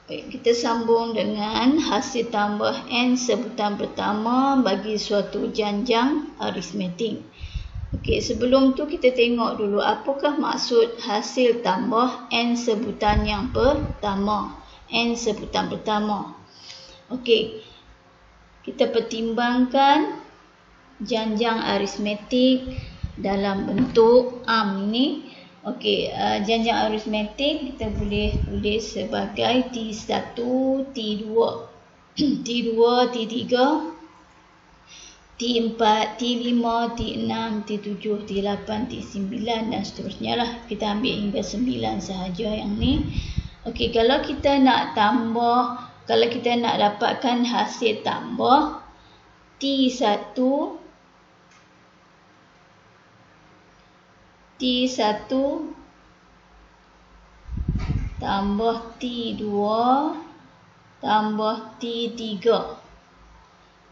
Baik, kita sambung dengan hasil tambah N sebutan pertama bagi suatu janjang aritmetik. Okey, sebelum tu kita tengok dulu apakah maksud hasil tambah N sebutan yang pertama. N sebutan pertama. Okey, kita pertimbangkan janjang aritmetik dalam bentuk ini. Okey, janjang aritmetik kita boleh tulis sebagai T1, T2, T2, T3, T4, T5, T6, T7, T8, T9 dan seterusnya lah. Kita ambil hingga 9 sahaja yang ni. Okey, kalau kita nak tambah, kalau kita nak dapatkan hasil tambah T1 tambah T2 tambah T3.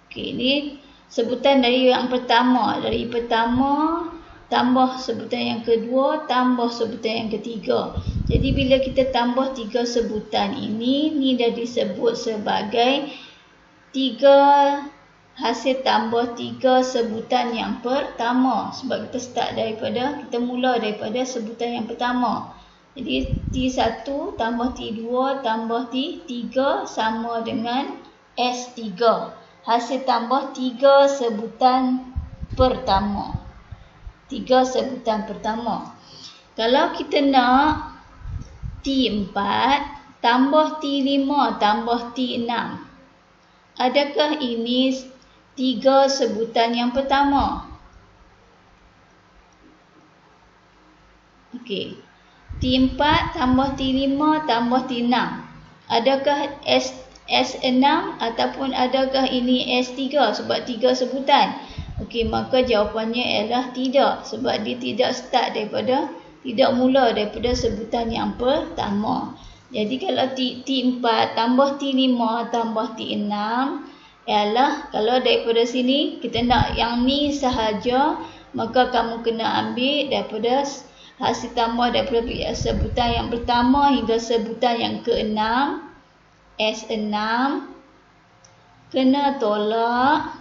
Okey, ni sebutan dari yang pertama. Dari pertama tambah sebutan yang kedua tambah sebutan yang ketiga. Jadi bila kita tambah 3 sebutan ini, ni dah disebut sebagai hasil tambah 3 sebutan yang pertama. Sebab kita mula daripada sebutan yang pertama. Jadi T1 tambah T2 tambah T3 sama dengan S3. Hasil tambah 3 sebutan pertama. 3 sebutan pertama. Kalau kita nak T4 tambah T5 tambah T6. Adakah ini 3 sebutan yang pertama? Okey. T4 tambah T5 tambah T6. Adakah S6 ataupun adakah ini S3 sebab 3 sebutan? Okey, maka jawapannya ialah tidak sebab dia tidak mula daripada sebutan yang pertama. Jadi kalau T4 tambah T5 tambah T6 ialah kalau daripada sini kita nak yang ni sahaja, maka kamu kena ambil daripada hasil tambah daripada sebutan yang pertama hingga sebutan yang ke-6, S6 kena tolak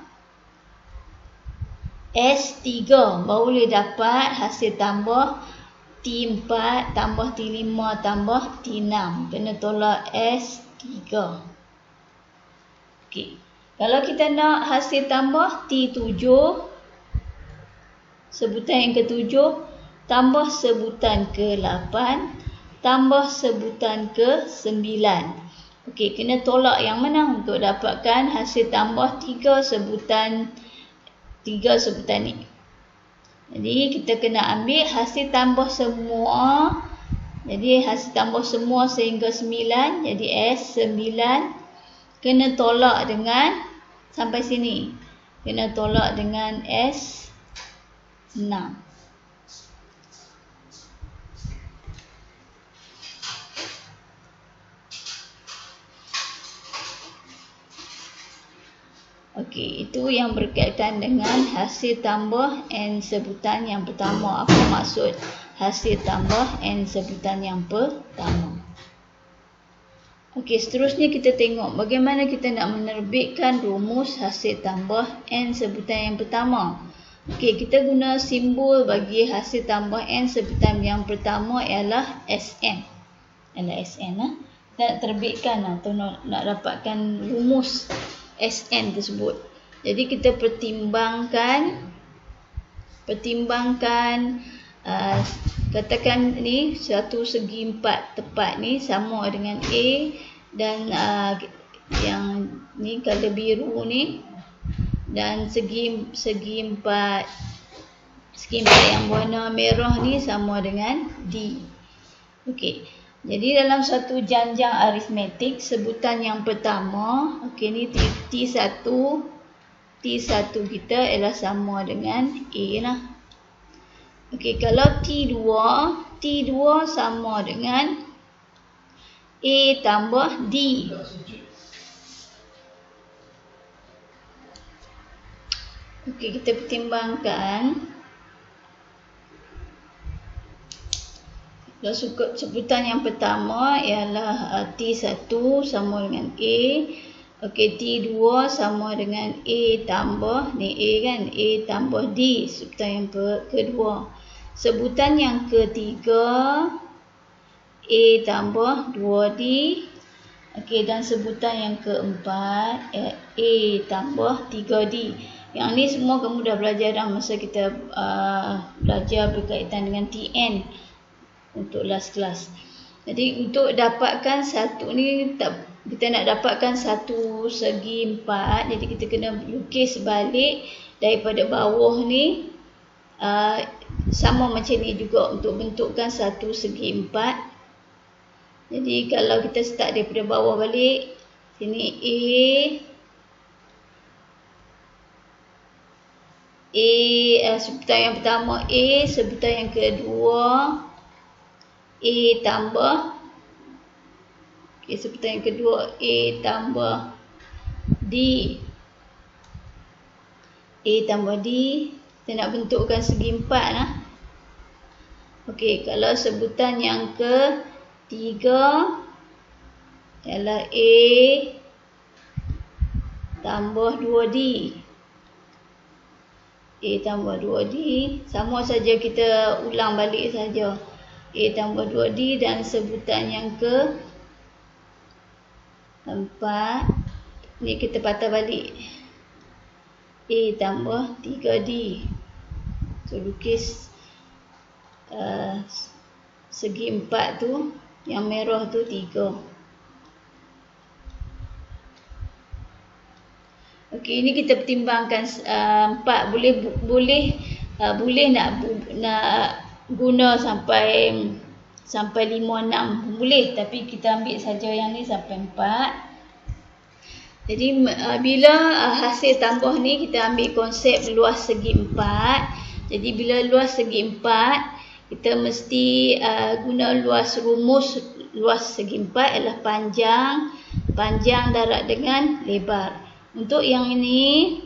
S3 baru boleh dapat hasil tambah T4 tambah T5 tambah T6. Kena tolak S3. Okey. Kalau kita nak hasil tambah T7, sebutan yang ke-7 tambah sebutan ke-8 tambah sebutan ke-9. Okey, kena tolak yang mana untuk dapatkan hasil tambah 3 sebutan ni. Jadi kita kena ambil hasil tambah semua. Jadi hasil tambah semua sehingga 9, jadi S9 kena tolak dengan sampai sini. Kena tolak dengan S6. Okey, itu yang berkaitan dengan hasil tambah N sebutan yang pertama. Apa maksud hasil tambah N sebutan yang pertama? Okey, seterusnya kita tengok bagaimana kita nak menerbitkan rumus hasil tambah N sebutan yang pertama. Okey, kita guna simbol bagi hasil tambah N sebutan yang pertama ialah Sn. Sn lah. Kita nak terbitkan atau nak dapatkan rumus Sn tersebut. Jadi kita pertimbangkan katakan ni satu segi 4 tepat ni sama dengan A dan yang ni color biru ni dan segi 4 yang warna merah ni sama dengan D. Okey. Jadi dalam satu janjang aritmetik sebutan yang pertama, okey ni T1 kita ialah sama dengan A lah. Okey, kalau T2 sama dengan A tambah D. Okey, kita pertimbangkan Sebutan yang pertama ialah T1 sama dengan A. Okey, T2 sama dengan A tambah, ni A kan, A tambah D, sebutan yang kedua. Sebutan yang ketiga, A tambah 2D. Okey, dan sebutan yang keempat, A tambah 3D. Yang ni semua kamu dah belajar dah masa kita belajar berkaitan dengan TN untuk last class. Jadi untuk dapatkan satu ni, kita nak dapatkan satu segi 4, jadi kita kena lukis balik daripada bawah ni, sama macam ni juga untuk bentukkan satu segi 4. Jadi kalau kita start daripada bawah balik, sini sebutan yang pertama A, sebutan yang kedua A tambah, okey, sebutan yang kedua A tambah D. A tambah D, kita nak bentukkan segi 4 lah. Okey, kalau sebutan yang ketiga ialah A tambah 2D. A tambah 2D, sama saja kita ulang balik saja. A tambah 2D, dan sebutan yang keempat ni kita patah balik, A tambah 3D. So lukis segi 4 tu, yang merah tu 3. Okey, ini kita pertimbangkan 4, boleh nak guna sampai 5, 6 boleh, tapi kita ambil saja yang ni sampai 4. Jadi bila hasil tambah ni, kita ambil konsep luas segi 4. Jadi bila luas segi 4, kita mesti guna rumus luas segi 4 ialah panjang darab dengan lebar. Untuk yang ni,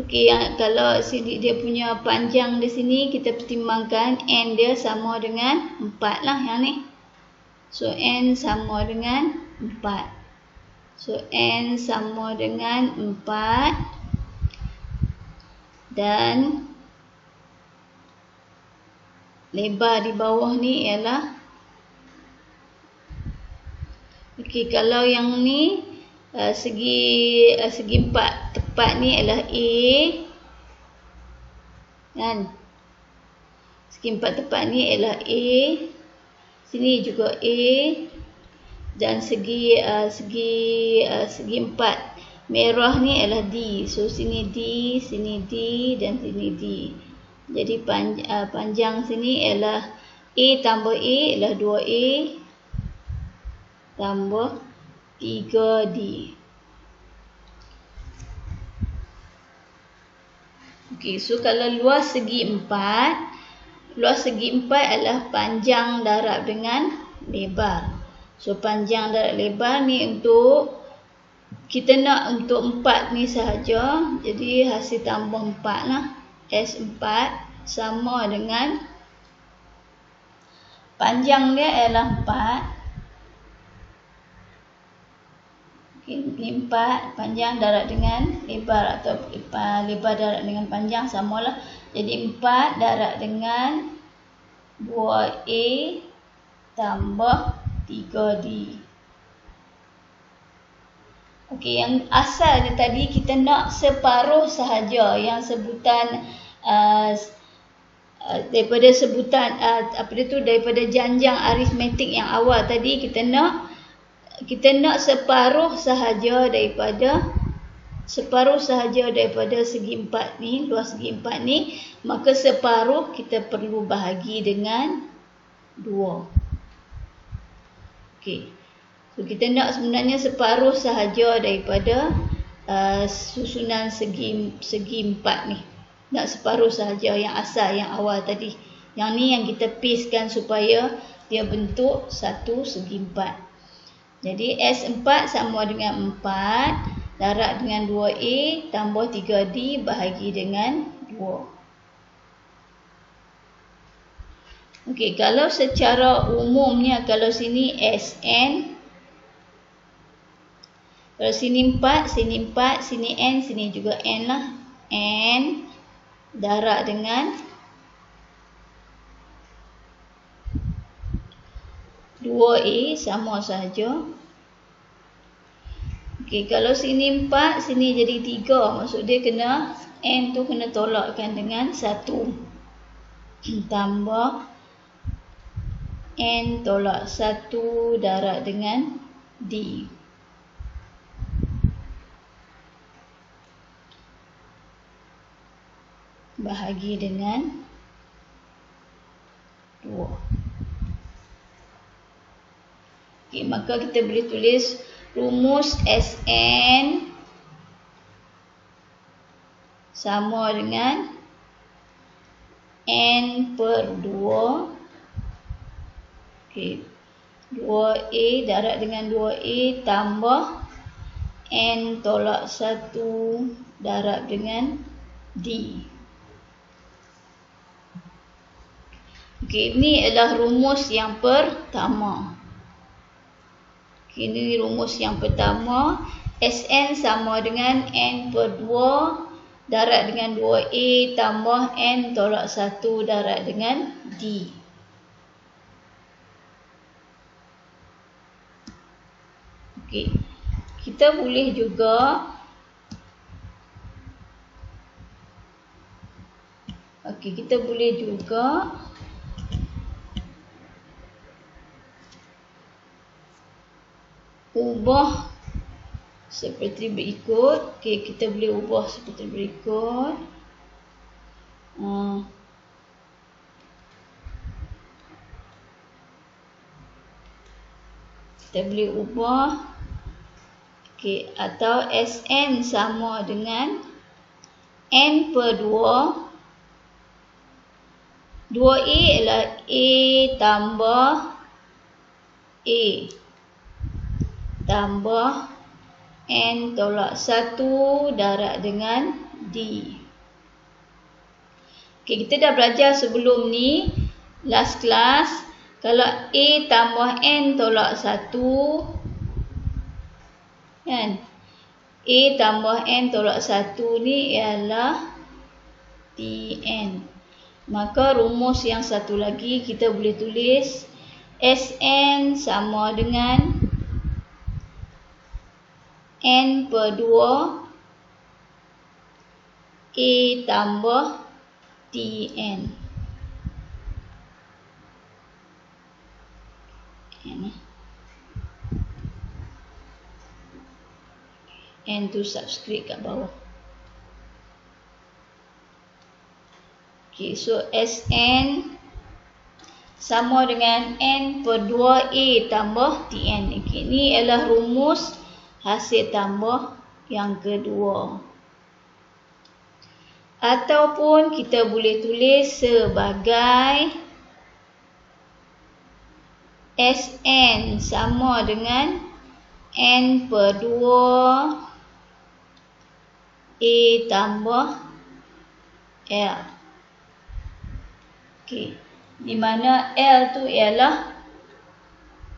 okey, kalau sini dia punya panjang di sini, kita pertimbangkan N dia sama dengan 4 lah yang ni. So N sama dengan 4. So N sama dengan 4. Dan lebar di bawah ni ialah, okey, kalau yang ni segi 4 tepat ni ialah A kan, segi 4 tepat ni ialah A, sini juga A, dan segi 4 merah ni ialah D. So sini D, dan sini D. Jadi panjang sini ialah A tambah A ialah 2A tambah 3D. Okey, so kalau luas segi 4 adalah panjang darab dengan lebar. So panjang darab lebar ni untuk kita nak untuk 4 ni sahaja. Jadi hasil tambah 4 lah. S4 sama dengan panjang dia ialah 4. Ini 4, panjang darab dengan lebar, atau lebar darab dengan panjang samalah. Jadi 4 darab dengan 2A tambah 3D. Okey, yang asal dia tadi kita nak separuh sahaja, yang sebutan daripada sebutan daripada janjang aritmetik yang awal tadi, kita nak separuh sahaja daripada segi 4 ni, luas segi 4 ni, maka separuh kita perlu bahagi dengan 2. Okey. So kita nak sebenarnya separuh sahaja daripada susunan segi 4 ni. Nak separuh sahaja yang asal, yang awal tadi. Yang ni yang kita pastekan supaya dia bentuk satu segi 4. Jadi S4 sama dengan 4 darab dengan 2A tambah 3D bahagi dengan 2. Okey, kalau secara umumnya, kalau sini Sn, kalau sini 4, sini 4, sini N, sini juga N lah. N darab dengan 2A sama sahaja. Okey, kalau sini 4, sini jadi 3. Maksud dia kena N tu kena tolakkan dengan 1. Tambah N tolak 1 darab dengan D. Bahagi dengan 2. Okey, maka kita boleh tulis rumus Sn sama dengan N per 2. Okey, 2A darab dengan 2A tambah N tolak 1 darab dengan D. Okey, ini adalah rumus yang pertama. Okey, ini rumus yang pertama. Sn sama dengan N per 2 darab dengan 2A tambah N tolak 1 darab dengan D. Okey, kita boleh juga ubah seperti berikut. Okey, kita boleh ubah seperti berikut. Kita boleh ubah. Okey, atau Sn sama dengan N per 2. 2A adalah A tambah A tambah N tolak 1 darab dengan D. Okey, kita dah belajar sebelum ni, last class, kalau A tambah N tolak 1, kan? A tambah N tolak 1 ni ialah Tn. Maka rumus yang satu lagi kita boleh tulis Sn sama dengan N per 2 A tambah Tn. N tu subscript kat bawah. Okay, so Sn sama dengan N per 2A tambah Tn. Okay, ini adalah rumus hasil tambah yang kedua. Ataupun kita boleh tulis sebagai Sn sama dengan N per 2 A tambah L. Okey, di mana L tu ialah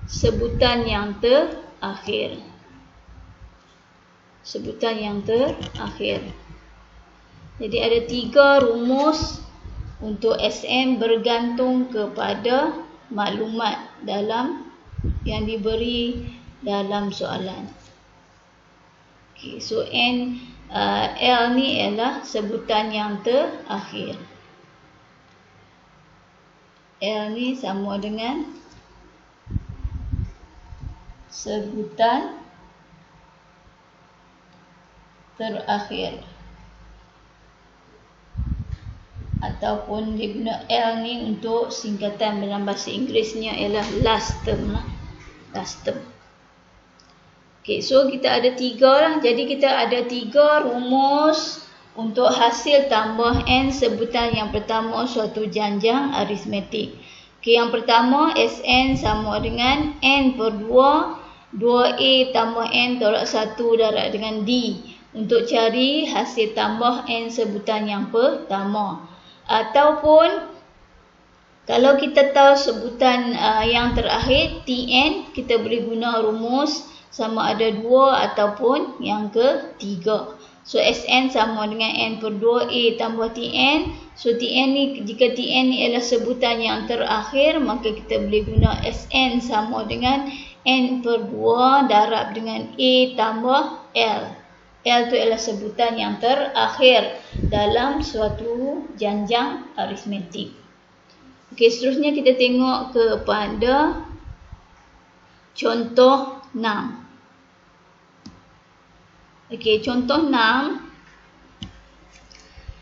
sebutan yang terakhir. Sebutan yang terakhir. Jadi ada 3 rumus untuk Sn bergantung kepada maklumat dalam yang diberi dalam soalan. Okey, so L ni ialah sebutan yang terakhir. L ni sama dengan sebutan terakhir. Ataupun dia guna L ni untuk singkatan dalam bahasa Inggerisnya ialah last term lah. Last term. Okey, so kita ada 3 lah. Jadi kita ada 3 rumus untuk hasil tambah N sebutan yang pertama suatu janjang aritmetik. Okey, yang pertama Sn sama dengan N per 2 2A tambah N tolak 1 darab dengan D untuk cari hasil tambah N sebutan yang pertama. Ataupun Kalau kita tahu sebutan yang terakhir Tn, kita boleh guna rumus sama ada 2 ataupun yang ketiga. So Sn sama dengan n per 2a tambah Tn. So Tn ni, jika Tn ni adalah sebutan yang terakhir, maka kita boleh guna Sn sama dengan n per 2 darab dengan a tambah l. L tu adalah sebutan yang terakhir dalam suatu janjang aritmetik. Okey, seterusnya kita tengok kepada contoh 6. Okey, contoh 6.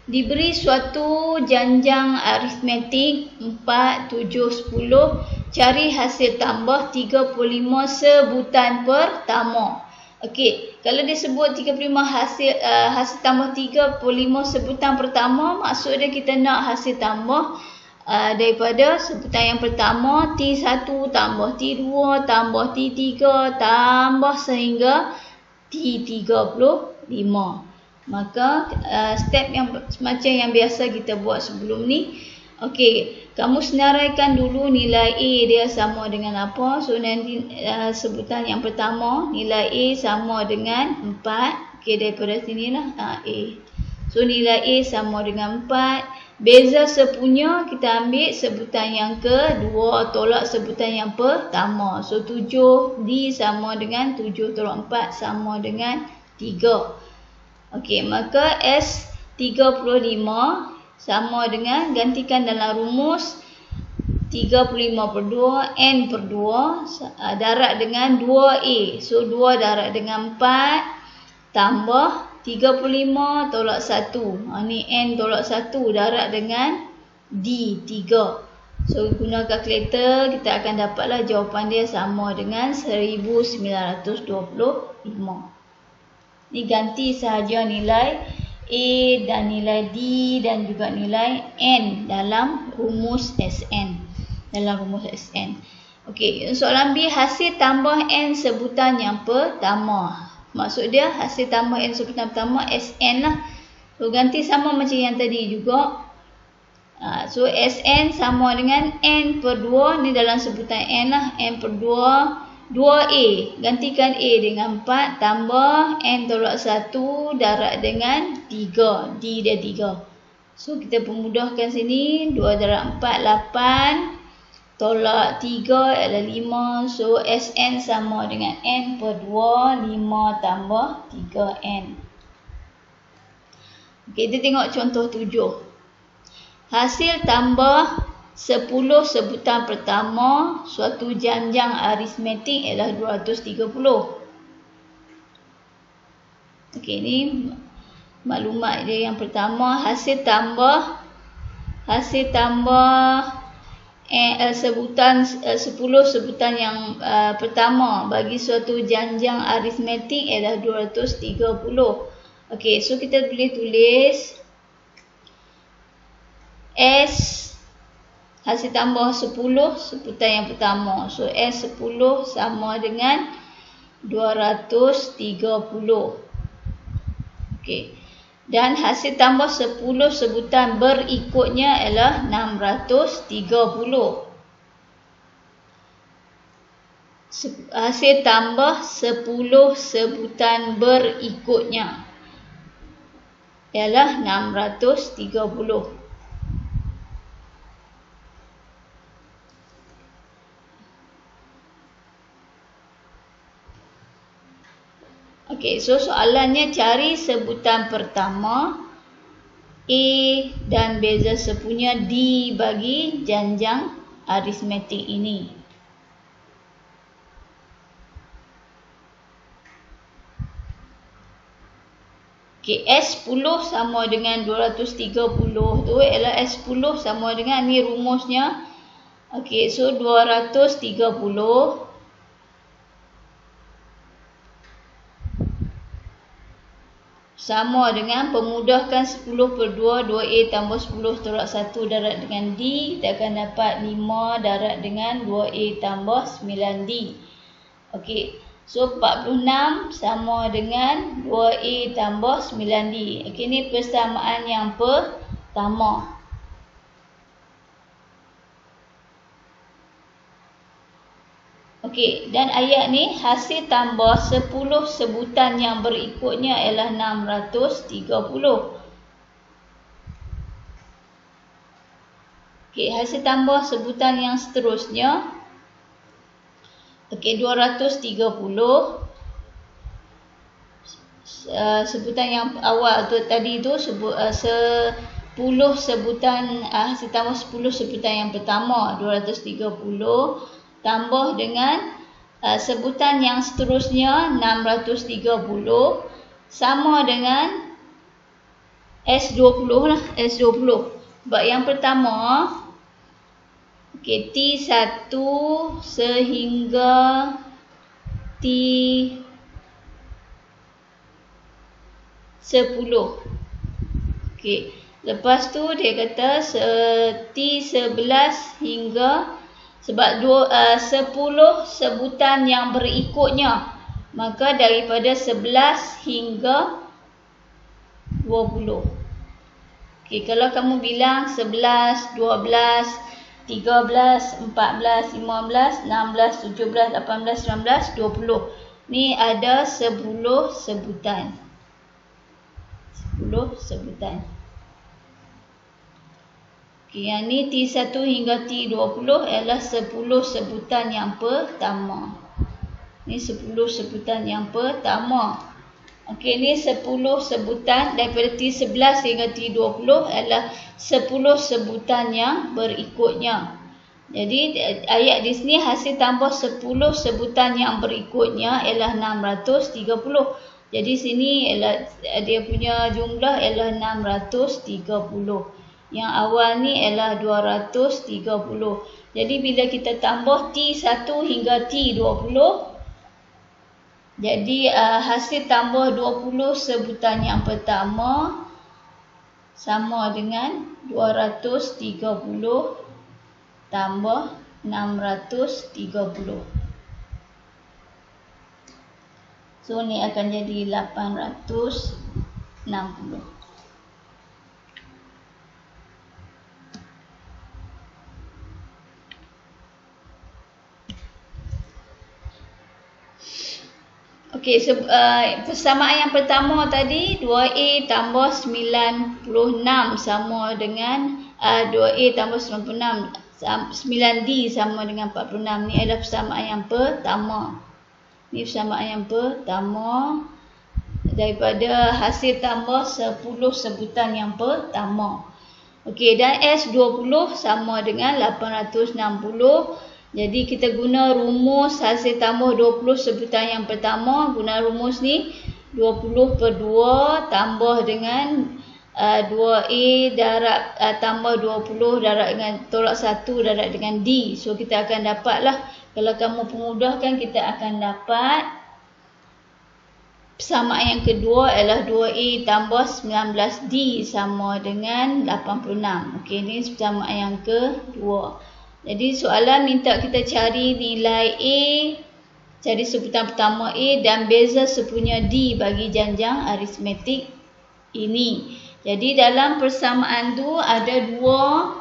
Diberi suatu janjang aritmetik 4, 7, 10. Cari hasil tambah 35 sebutan pertama. Okey, kalau disebut 35 hasil tambah 35 sebutan pertama, maksud dia kita nak hasil tambah daripada sebutan yang pertama T1 tambah T2 tambah T3 tambah sehingga T35. Maka step yang semacam yang biasa kita buat sebelum ni. Okey, kamu senaraikan dulu nilai A dia sama dengan apa. So nanti sebutan yang pertama nilai A sama dengan 4. Okey, daripada sinilah A. So nilai A sama dengan 4. Beza sepunya kita ambil sebutan yang kedua tolak sebutan yang pertama. So 7D sama dengan 7 tolak 4 sama dengan 3. Okey, maka S35 sama dengan, gantikan dalam rumus 35 per 2 N per 2 darab dengan 2A. So 2 darab dengan 4 tambah 35 tolak 1. Ni N tolak 1 darab dengan D 3. So guna kalkulator kita akan dapatlah jawapan dia sama dengan 1925. Ni ganti sahaja nilai A dan nilai D dan juga nilai N dalam rumus Sn. Okey, soalan B, hasil tambah N sebutan yang pertama. Maksud dia hasil tambah N sebutan pertama Sn lah. So ganti sama macam yang tadi juga. So Sn sama dengan N per 2. Ni dalam sebutan N lah. N per 2 2A. Gantikan A dengan 4 tambah N tolak 1 darab dengan 3. D dia 3. So kita pemudahkan sini. 2 darab 4 8. Tolak 3 adalah 5. So Sn sama dengan N per 2. 5 tambah 3N. Okay, kita tengok contoh 7. Hasil tambah 10 sebutan pertama suatu janjang aritmetik ialah 230. Okey, ni maklumat dia yang pertama. Hasil tambah sebutan 10 sebutan yang pertama bagi suatu janjang aritmetik ialah 230. Okey, so kita boleh tulis S hasil tambah 10 sebutan yang pertama. So S10 sama dengan 230. Okey. Dan hasil tambah 10 sebutan berikutnya ialah 630. Hasil tambah 10 sebutan berikutnya ialah 630. Okey, so soalannya cari sebutan pertama A dan beza sepunya D bagi janjang aritmetik ini. Okey, S10 sama dengan 230 tu ialah S10 sama dengan, ni rumusnya. Okey, so 230 sama dengan pemudahkan 10 per 2, 2A tambah 10 tolak 1 darab dengan D. Kita akan dapat 5 darab dengan 2A tambah 9D. Okey, so 46 sama dengan 2A tambah 9D. Okey, ni persamaan yang pertama. Okey, dan ayat ni hasil tambah 10 sebutan yang berikutnya ialah 630. Okey, hasil tambah sebutan yang seterusnya. Okey, 230. Sebutan yang awal tu tadi tu 10 sebutan, hasil tambah 10 sebutan yang pertama 230 tambah dengan sebutan yang seterusnya 630 sama dengan S20 lah, S20. Sebab yang pertama okey, T1 sehingga T10. Okey, lepas tu dia kata T11 hingga, sebab 10 sebutan yang berikutnya, maka daripada 11 hingga 20. Okey, kalau kamu bilang 11, 12, 13, 14, 15, 16, 17, 18, 19, 20. Ni ada 10 sebutan. 10 sebutan. Okey, yang ni T1 hingga T20 ialah 10 sebutan yang pertama. Ni 10 sebutan yang pertama. Okey, ni 10 sebutan daripada T11 hingga T20 ialah 10 sebutan yang berikutnya. Jadi ayat di sini hasil tambah 10 sebutan yang berikutnya ialah 630. Jadi sini ialah dia punya jumlah ialah 630. Yang awal ni ialah 230. Jadi bila kita tambah T1 hingga T20, jadi hasil tambah 20 sebutan yang pertama sama dengan 230 tambah 630. So ni akan jadi 860. Okey, persamaan yang pertama tadi 2A tambah 96 sama dengan 2A tambah 96, 9D sama dengan 46. Ni adalah persamaan yang pertama. Ni persamaan yang pertama daripada hasil tambah 10 sebutan yang pertama. Okey, dan S20 sama dengan 860. Jadi kita guna rumus hasil tambah 20 sebutan yang pertama. Guna rumus ni 20 per 2 tambah dengan 2A darab tambah 20 darab dengan tolak 1 darab dengan D. So kita akan dapatlah, kalau kamu pemudahkan, kita akan dapat persamaan yang kedua ialah 2A tambah 19D sama dengan 86. Okey, ini persamaan yang kedua. Jadi soalan minta kita cari nilai A, cari sebutan pertama A dan beza sepunya D bagi janjang aritmetik ini. Jadi dalam persamaan tu ada dua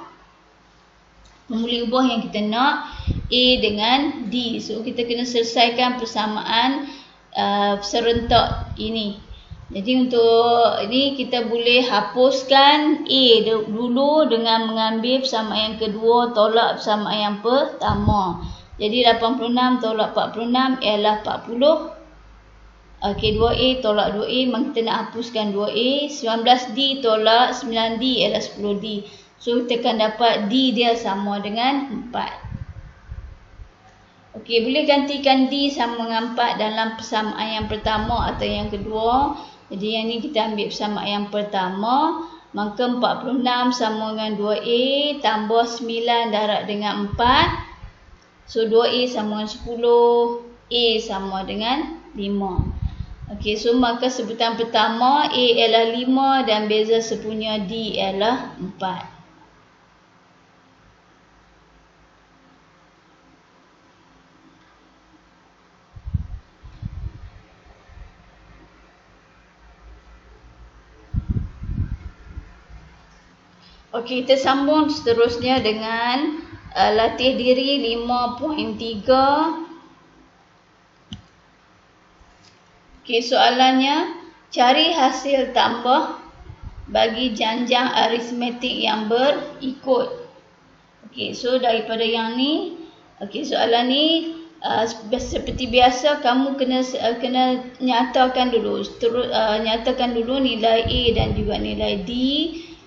pemuli ubah yang kita nak, A dengan D. So kita kena selesaikan persamaan serentak ini. Jadi untuk ini kita boleh hapuskan A dulu dengan mengambil persamaan yang kedua tolak persamaan yang pertama. Jadi 86 tolak 46 ialah 40. Okey, 2A tolak 2A, memang kita nak hapuskan 2A. 19D tolak 9D ialah 10D. So kita akan dapat D dia sama dengan 4. Okey, boleh gantikan D sama dengan 4 dalam persamaan yang pertama atau yang kedua. Jadi yang ni kita ambil persamaan yang pertama. Maka 46 sama dengan 2A tambah 9 darab dengan 4. So 2A sama dengan 10. A sama dengan 5. Okey, so maka sebutan pertama A ialah 5 dan beza sepunya D ialah 4. Okey, kita sambung seterusnya dengan latih diri 5.3. Okey, soalannya cari hasil tambah bagi janjang aritmetik yang berikut. Okey, so daripada yang ni, okey, soalan ni seperti biasa kamu kena nyatakan dulu. Nyatakan dulu nilai A dan juga nilai D.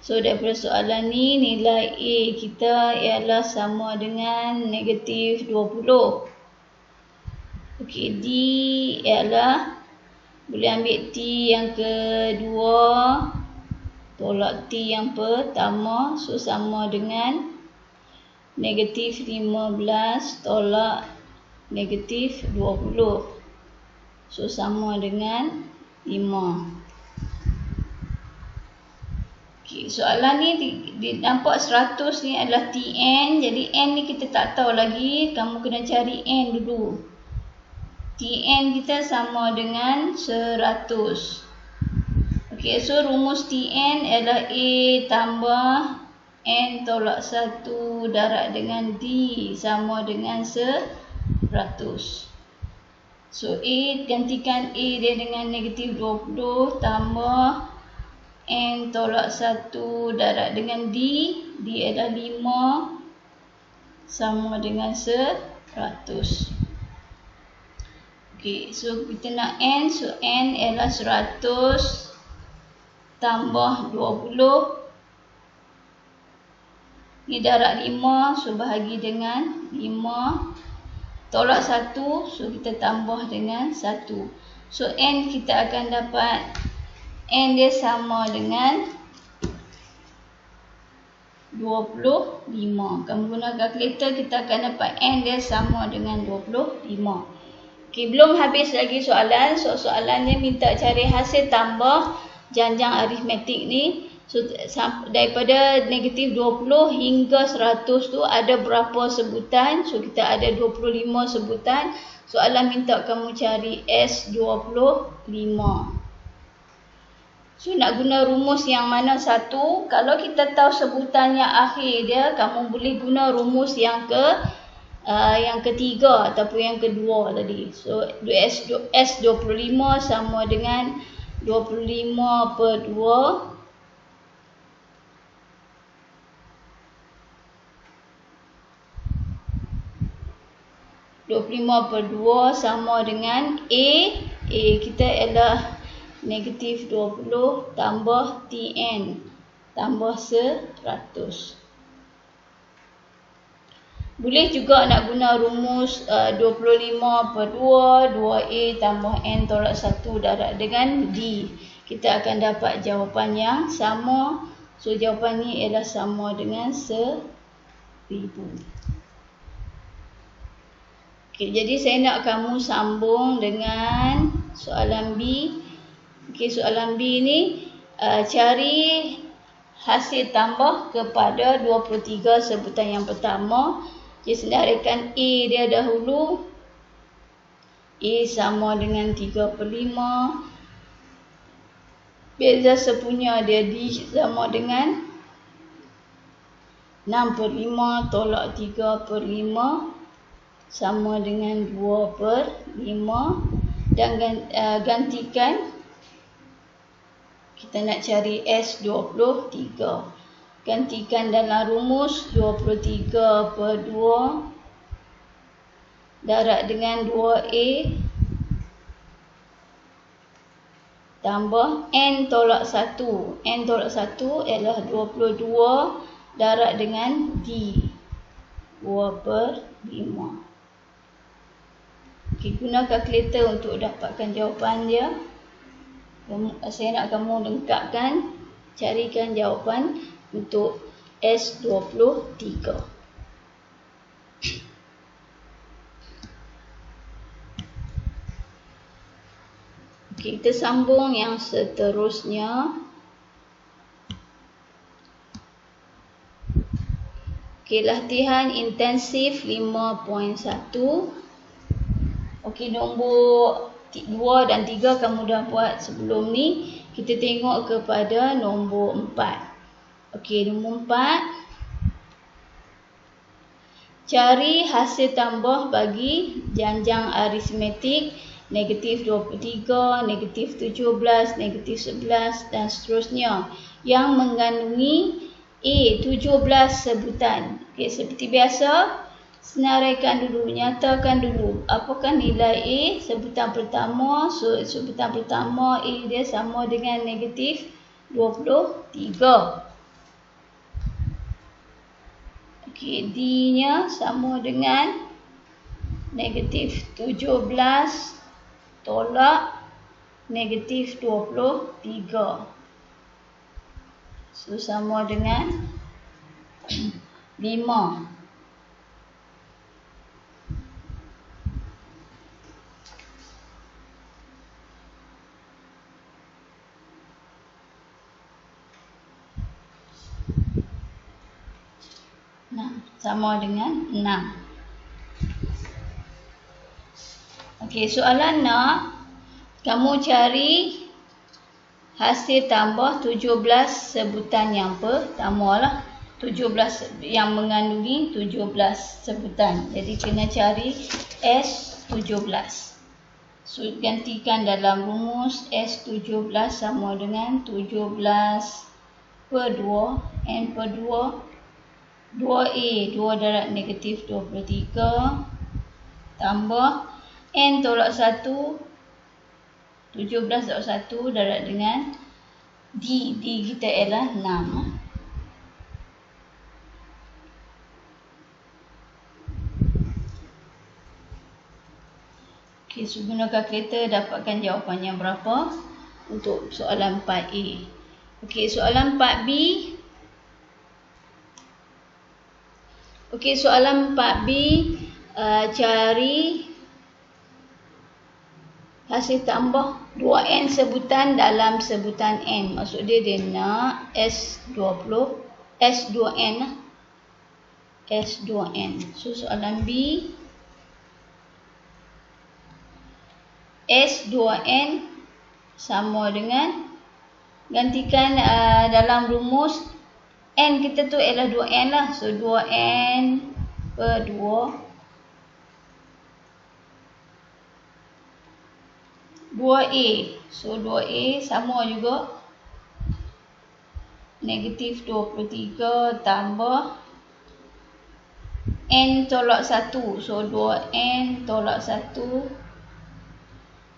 So daripada soalan ni, nilai A kita ialah sama dengan negatif 20. Okey, D ialah boleh ambil T yang kedua tolak T yang pertama, so sama dengan negatif 15 tolak negatif 20, so sama dengan 5. Okay, soalan ni nampak 100 ni adalah Tn, jadi N ni kita tak tahu lagi, kamu kena cari N dulu. Tn kita sama dengan 100. Okey, so rumus Tn adalah A tambah N tolak 1 darab dengan D sama dengan 100. So A, gantikan A dia dengan negatif 20 tambah N tolak 1 darab dengan D. D adalah 5 sama dengan 100. Okey, so kita nak N, so N ialah 100 tambah 20. Ni darab 5, so bahagi dengan 5. Tolak 1, so kita tambah dengan 1. So N kita akan dapat, N dia sama dengan 25. Kamu guna kalkulator, kita akan dapat N dia sama dengan 25. Okay, belum habis lagi soalan. So soalan ni minta cari hasil tambah janjang aritmetik ni. So daripada negatif 20 hingga 100 tu ada berapa sebutan? So kita ada 25 sebutan. Soalan minta kamu cari S25. So nak guna rumus yang mana satu? Kalau kita tahu sebutan yang akhir dia, kamu boleh guna rumus yang ketiga ataupun yang kedua tadi. So S25 sama dengan 25 per 2 25 per 2 sama dengan A. A kita ialah negatif 20 tambah Tn tambah 100. Boleh juga nak guna rumus 25 per 2, 2A tambah N tolak 1 darab dengan D. Kita akan dapat jawapan yang sama. So jawapan ni ialah sama dengan 1000. Okay, jadi saya nak kamu sambung dengan soalan B. Okay, soalan B ni cari hasil tambah kepada 23 sebutan yang pertama. Jadi sedarikan A dia dahulu. A sama dengan 3 per 5. Beza sepunya dia D sama dengan 6 per 5 tolak 3 per 5 sama dengan 2 per 5. Dan gantikan, kita nak cari S23. Gantikan dalam rumus 23 per 2 darab dengan 2A tambah N tolak 1. N tolak 1 ialah 22 darab dengan D 2 per 5. Okay, guna kalkulator untuk dapatkan jawapan dia. Saya nak kamu lengkapkan, carikan jawapan untuk S23. Okay, kita sambung yang seterusnya. Okay, latihan intensif 5.1. Okey, nombor 2 dan 3 kamu dah buat sebelum ni. Kita tengok kepada nombor 4. Okey, nombor 4. Cari hasil tambah bagi janjang aritmetik negatif 23, negatif 17, negatif 11 dan seterusnya yang mengandungi A 17 sebutan. Okey, seperti biasa, senaraikan dulu, nyatakan dulu apakah nilai A sebutan pertama. So sebutan pertama A dia sama dengan negatif 23. Okey, D nya sama dengan negatif 17 tolak negatif 23. So sama dengan 5. Sama dengan 6. Okey, soalan nak kamu cari hasil tambah 17 sebutan yang pertama lah. 17 yang mengandungi 17 sebutan. Jadi kena cari S17. So gantikan dalam rumus S17 sama dengan 17 per 2 N per 2 2A 2 darab negatif 23 tambah N tolak 1 17 tolak 1 darab dengan D kita ialah 6. Okey, so guna kalkulator dapatkan jawapannya berapa untuk soalan 4A. Okey, soalan 4B. Okey, soalan 4B, cari hasil tambah 2N sebutan dalam sebutan N. Maksud dia nak S2N lah. S2N. So soalan B, S2N sama dengan, gantikan dalam rumus N kita tu ialah 2N lah. So 2N per 2 2A. So 2A sama juga negatif 23 tambah N tolak 1. So 2N tolak 1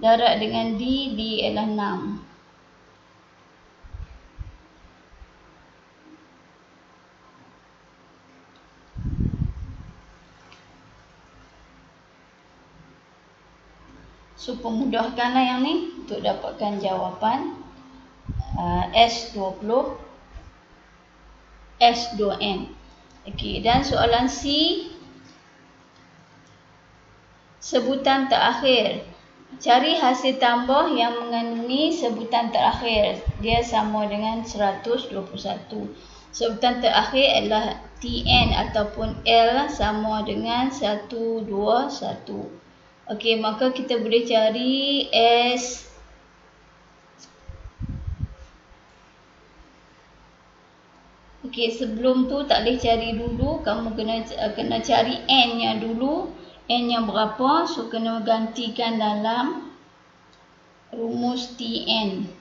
darab dengan D ialah 6. So pemudahkanlah yang ni untuk dapatkan jawapan S2N. Okey, dan soalan C, sebutan terakhir. Cari hasil tambah yang mengandungi sebutan terakhir. Dia sama dengan 121. Sebutan terakhir adalah TN ataupun L sama dengan 121. Okey, maka kita boleh cari S. Okey, sebelum tu tak boleh cari dulu. Kamu kena cari N nya dulu. N yang berapa? So kena gantikan dalam rumus TN.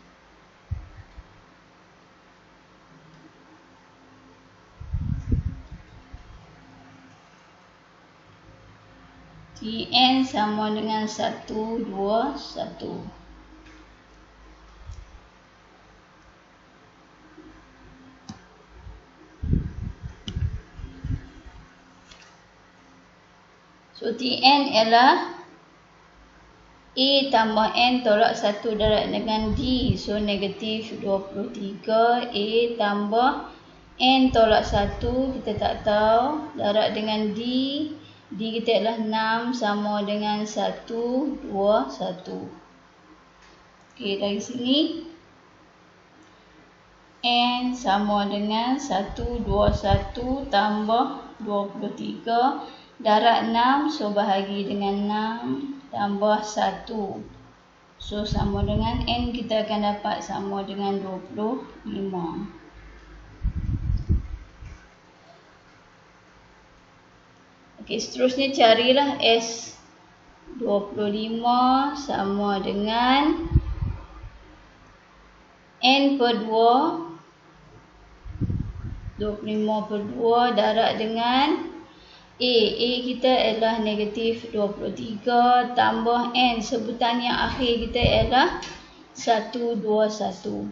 TN sama dengan 121. So TN ialah A tambah N tolak 1 darab dengan D. So negatif 23 A tambah N tolak 1 kita tak tahu darab dengan D. D kita ialah 6 sama dengan 121. Okey, dari sini N sama dengan 121 tambah 23 darab 6. So bahagi dengan 6 tambah 1. So sama dengan N kita akan dapat sama dengan 25. Okey, seterusnya carilah S 25 sama dengan N per 2. 25 per 2 darab dengan A kita ialah negatif 23 tambah N sebutan yang akhir kita ialah 121.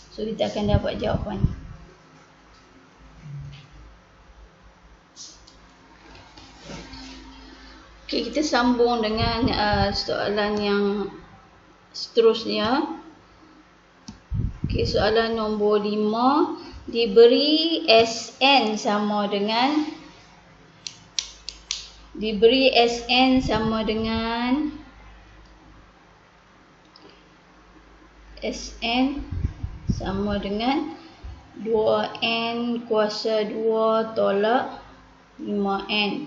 So kita akan dapat jawapan. Okey, kita sambung dengan soalan yang seterusnya. Okey, soalan nombor 5. Diberi Sn sama dengan Sn sama dengan Sn sama dengan 2n kuasa 2 tolak 5n.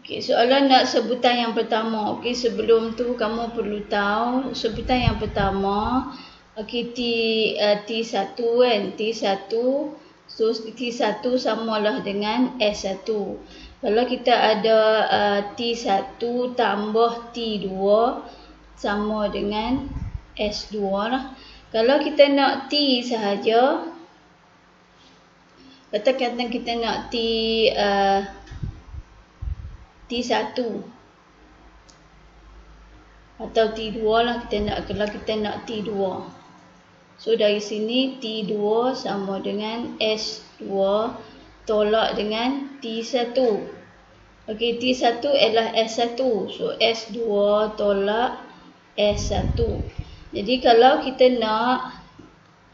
Okey, soalan nak sebutan yang pertama. Okey, sebelum tu kamu perlu tahu sebutan yang pertama. Okey, T1 kan. T1. So T1 samalah dengan S1. Kalau kita ada T1 tambah T2 sama dengan S2 lah. Kalau kita nak T sahaja, katakan kita nak T1 atau T2 lah kalau kita nak T2. So dari sini T2 sama dengan S2 tolak dengan T1. Okey, T1 ialah S1. So S2 tolak S1. Jadi kalau kita nak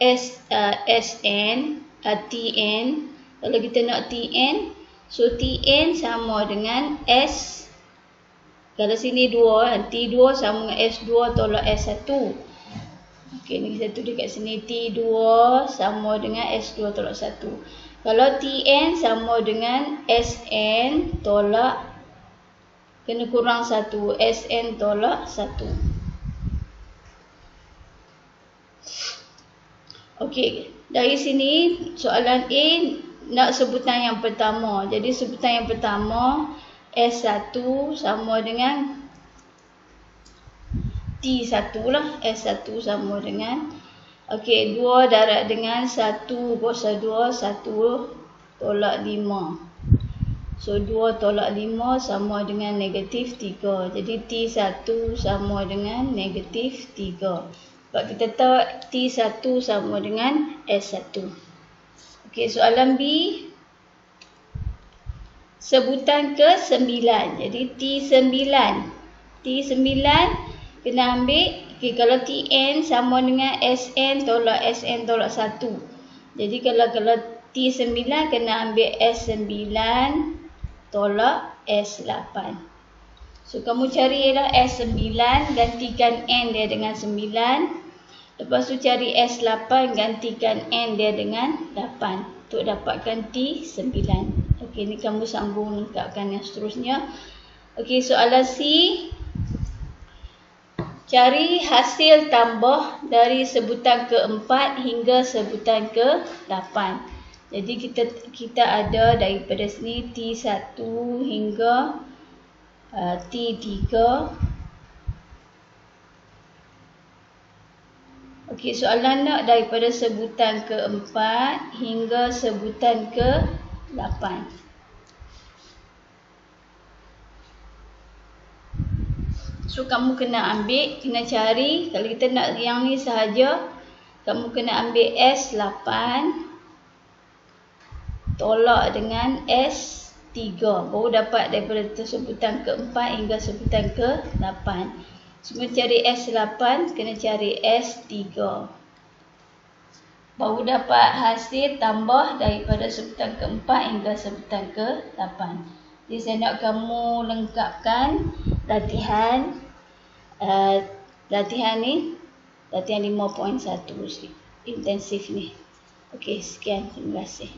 Tn, kalau kita nak Tn, so Tn sama dengan S. Kalau sini 2 kan, T2 sama dengan S2 tolak S1. Okey, ni kita tulis dekat sini T2 sama dengan S2 tolak 1. Kalau Tn sama dengan Sn tolak, kena kurang 1, Sn tolak 1. Okey, dari sini soalan A nak sebutan yang pertama. Jadi sebutan yang pertama S1 sama dengan T1 lah. S1 sama dengan, okey, 2 darab dengan 1 kuasa 2, 1 tolak 5. So 2 tolak 5 sama dengan negatif 3. Jadi T1 sama dengan negatif 3. Sebab kita tahu T1 sama dengan S1. Okey, soalan B. Sebutan ke-9. Jadi T9 kena ambil, okey, kalau Tn sama dengan Sn tolak 1. Jadi kalau T9 kena ambil S9 tolak S8. So kamu carilah S9, gantikan N dia dengan 9. Lepas tu cari S8, gantikan N dia dengan 8 untuk dapatkan T9. Okey, ni kamu sambung lengkapkan yang seterusnya. Okey, soalan C. Cari hasil tambah dari sebutan ke-4 hingga sebutan ke-8. Jadi kita ada daripada sini T1 hingga T3. Okey, soalan nak daripada sebutan ke-4 hingga sebutan ke-8. So kamu kena cari, kalau kita nak yang ni sahaja, kamu kena ambil S8 tolak dengan S3, baru dapat daripada sebutan ke-4 hingga sebutan ke-8. Semua cari S8, kena cari S3, baru dapat hasil tambah daripada sebutan ke-4 hingga sebutan ke-8. Jadi saya nak kamu lengkapkan latihan ni, latihan 5.1 intensif ni. Okey, sekian, terima kasih.